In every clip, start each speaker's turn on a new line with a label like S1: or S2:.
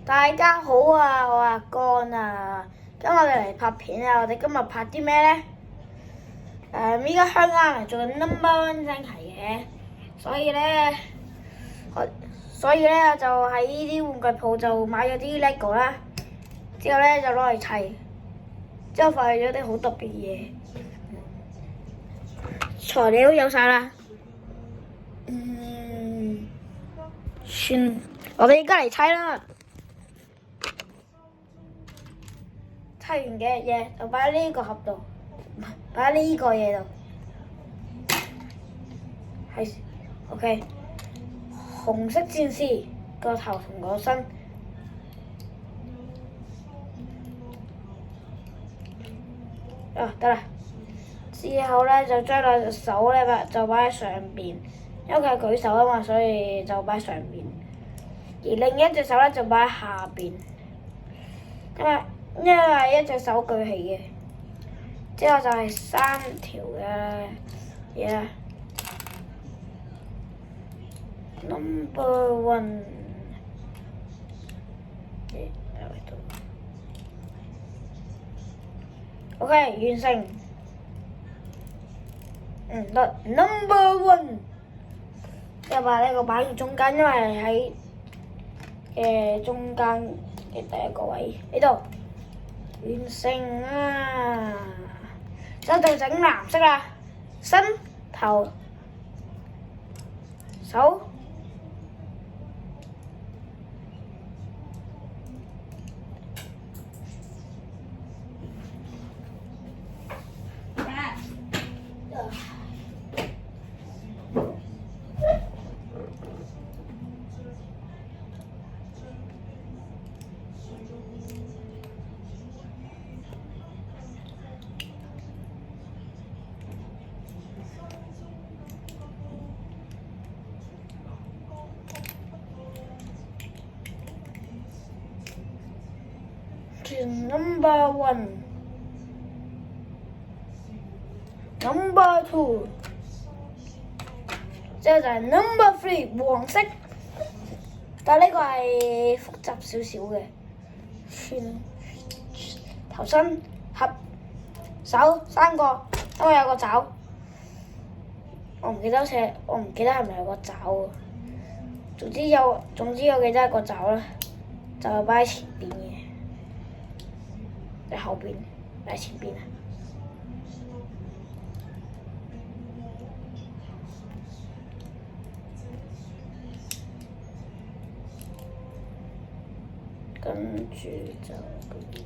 S1: 大家好啊，我阿江啊，今日我哋嚟拍片啊！我哋今日拍啲咩咧？依家香港係做緊 No.1星期嘅，所以咧我就喺呢啲玩具鋪就買咗啲 LEGO 啦，之後咧就攞嚟砌，之後發現咗啲好特別嘢，材料有晒啦。算，我哋而家嚟砌啦。砌完嘅嘢就擺喺呢個盒度，擺喺呢個嘢度，係 OK。紅色戰士個頭同個身，得啦。之後咧就將兩隻手咧就擺喺上邊，因為佢係舉手啊嘛，所以就擺喺上邊。而另一隻手咧就擺喺下邊，因為一隻手舉起嘅。之後就係3條嘅嘢啦。No.1 OK 完成。得 No.1， 又把呢個擺喺中間，因為喺中間嘅第一個位呢度完成啊！之後就整藍色啦，身、頭、手。No.1 No.2， 之後就係 No.3 黃色，但係呢個係複雜少少嘅。頭身合手3個，因為有個爪，我唔記得係咪有個爪啊。總之我記得有個爪啦，就係擺喺前邊嘅。喺後邊，喺前邊啊！跟住就咁樣。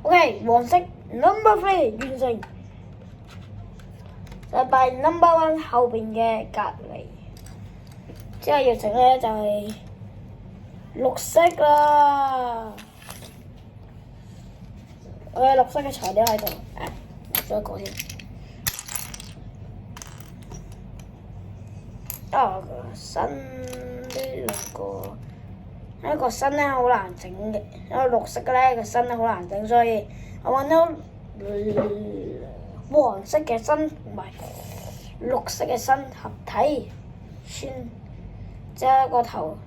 S1: OK， 黃色 No.3 完成，就擺 No.1 後邊嘅隔離。之後要整咧就係綠色啦。我有綠色嘅材料喺度，攞咗一個先。身呢兩個。呢個身咧好難整嘅，因為綠色嘅咧個身咧好難整，所以我揾到黃色嘅身同埋綠色嘅身合體，之後一個頭，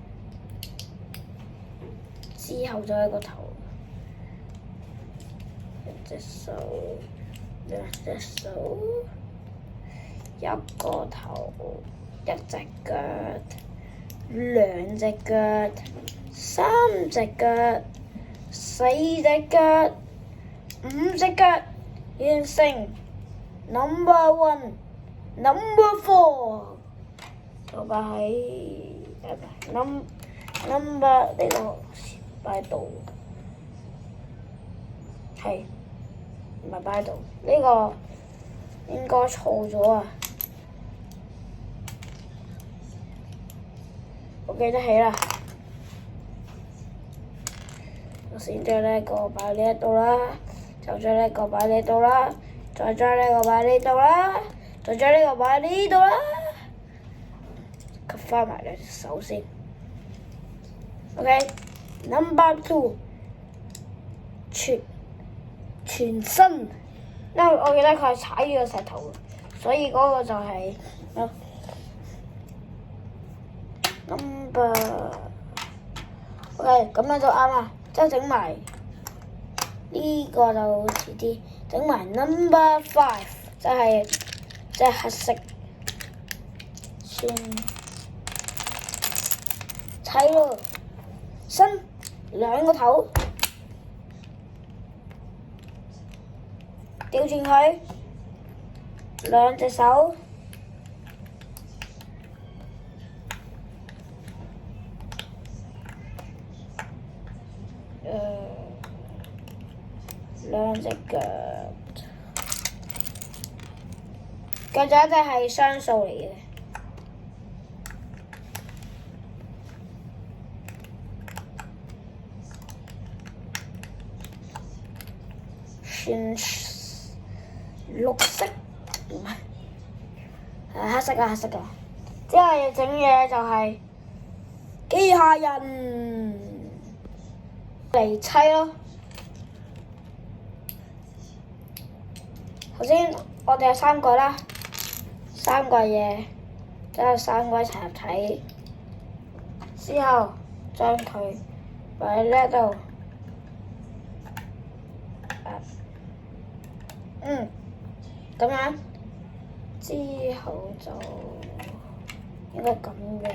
S1: 之後就一個頭，一隻手，兩隻手，一個頭，一隻腳，兩隻腳。3隻腳，4隻腳，5隻腳，完成 No.1 No.4， 就擺喺number 呢個擺喺度，係唔係擺喺度？呢個應該錯咗啊！我記得起啦。我先將呢個擺呢一度啦，就將呢個擺呢度啦，再將呢個擺呢度啦，再將呢個擺呢度啦，吸翻埋兩隻手先。OK，Number two，全身。因為我記得佢係踩住個石頭，所以嗰個就係Number。OK，咁樣就啱啦。之後整埋呢個就遲啲，整埋 Number five，即係黑色。先砌咯，身兩個頭，調轉佢，兩隻手，兩隻腳，腳仔隻係雙數嚟嘅。全綠色，唔係，黑色㗎，黑色㗎。之後要整嘢就係機械人嚟砌咯。頭先我哋有三個啦，三個嘢，之後三個一齊合體，之後將佢擺喺呢度。咁樣之後就應該咁樣，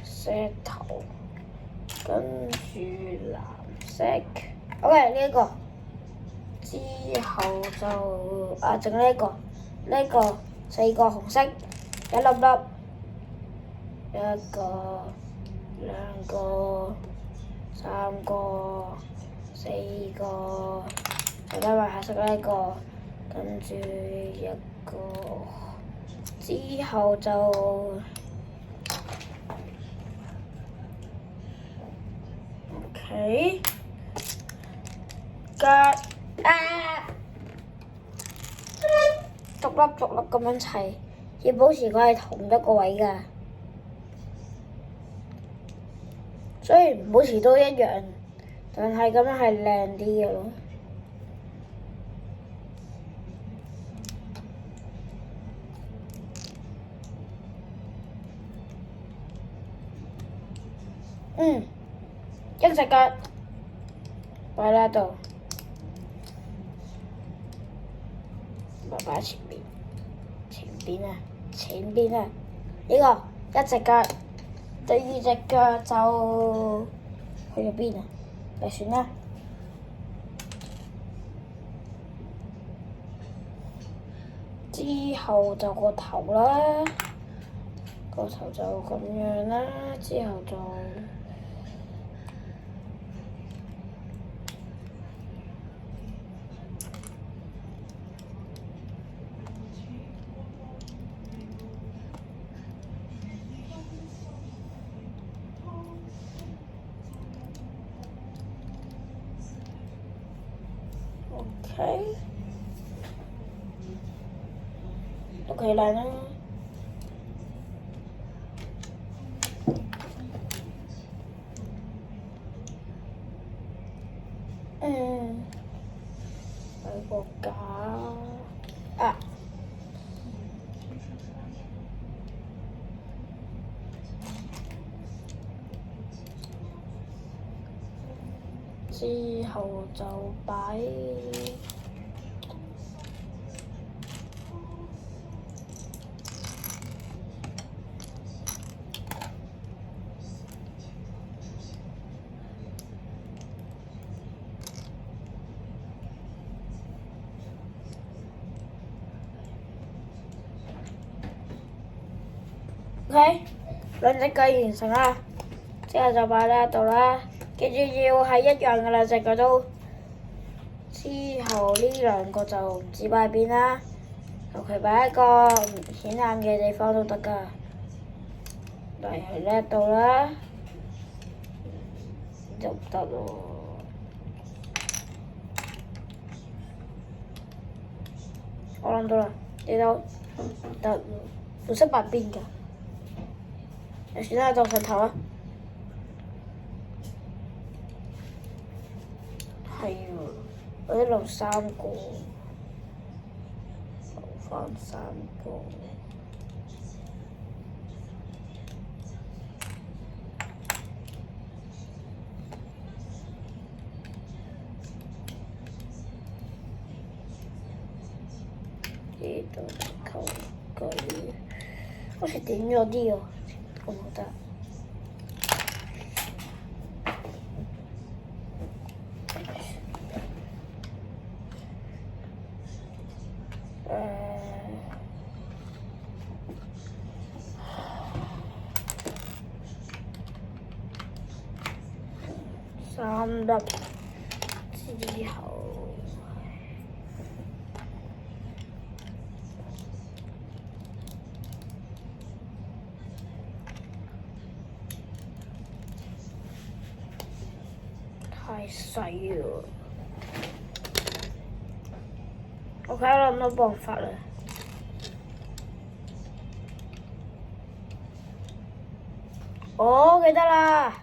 S1: 石頭跟住藍色。OK， 呢個之後就整呢個四個紅色，一粒粒，一個。兩個、三個、四個，再加埋黑色呢個，跟住一個，之後就 OK， 逐粒咁樣砌，要保持佢係同一個位㗎。雖然保持都一樣，但係咁樣係靚啲嘅咯。一隻腳擺喺度，擺喺前邊啊！呢個一隻腳。第二隻腳就去咗邊啊？就算啦。之後就個頭啦，個頭就咁樣啦。之後就都幾靚啦。有個架啊！之後就擺OK， 兩隻腳完成啦，之後就擺喺度啦。記住要係一樣嘅兩隻腳都。之後呢兩個就唔知擺喺邊啦，求其擺喺個顯眼嘅地方都得㗎。例如呢度啦，就得咯。我諗到啦，呢度。得唔識白邊㗎？就算啦，當上頭啦。係喎，我一路3個，留翻3個。呢度球具，好似點咗啲喎，我覺得。3粒之後。太細喎！我睇下諗到辦法啦。我記得啦！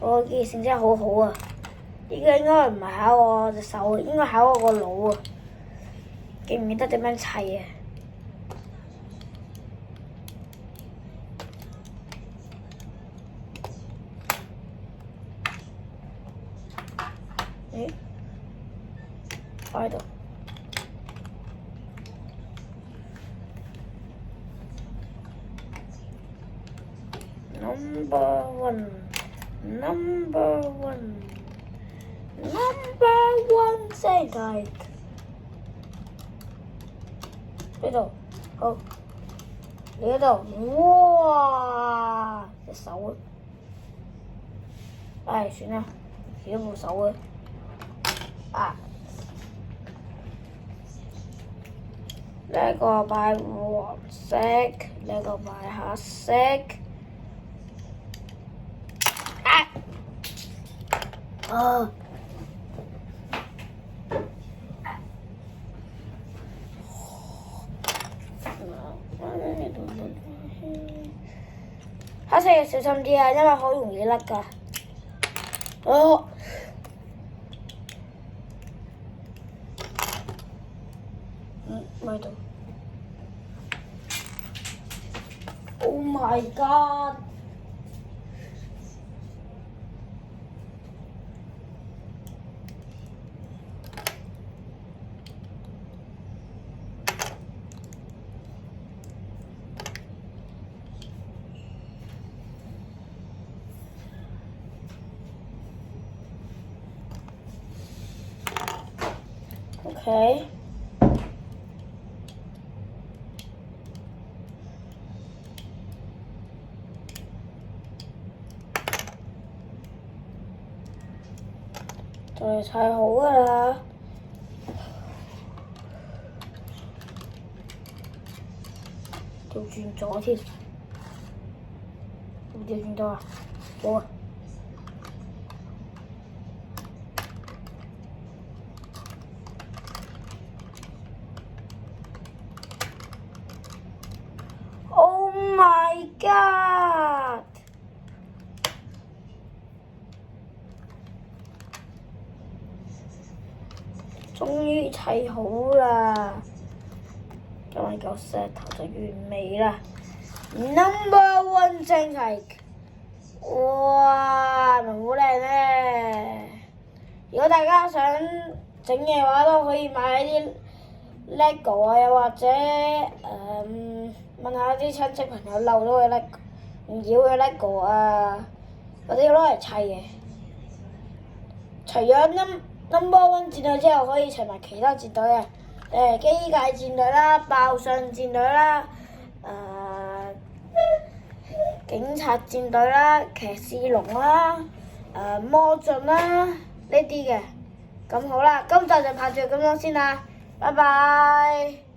S1: 我記性真係好好啊！呢個應該唔係考我隻手，應該考我個腦啊！記唔記得點樣砌啊？誒，放喺度。Number one，正解。呢度，好，呢度，哇！隻手啊！唉，算啦，幾部手啊！啊！呢個擺黃色，呢個擺黑色。啊！黑色要小心啲啊，因為好容易甩㗎。哦。咪度。Oh my god！OK。就嚟砌好㗎啦！調轉咗添，有冇調轉到啊？冇啊！Oh my god！終於砌好啦，今日嚿石頭就完美啦。Number one 正係，哇，咪好靚咧！如果大家想整嘅話，都可以買啲 LEGO 啊，又或者問下啲親戚朋友漏咗嘅 LEGO，唔要嘅 LEGO 啊，嗰啲攞嚟砌嘅。除咗Number one 戰隊之後，可以除埋其他戰隊啊，機械戰隊啦、爆相戰隊啦、警察戰隊啦、騎士龍啦、魔杖啦呢啲嘅。咁好啦，今集就拍住咁樣先啦，拜拜。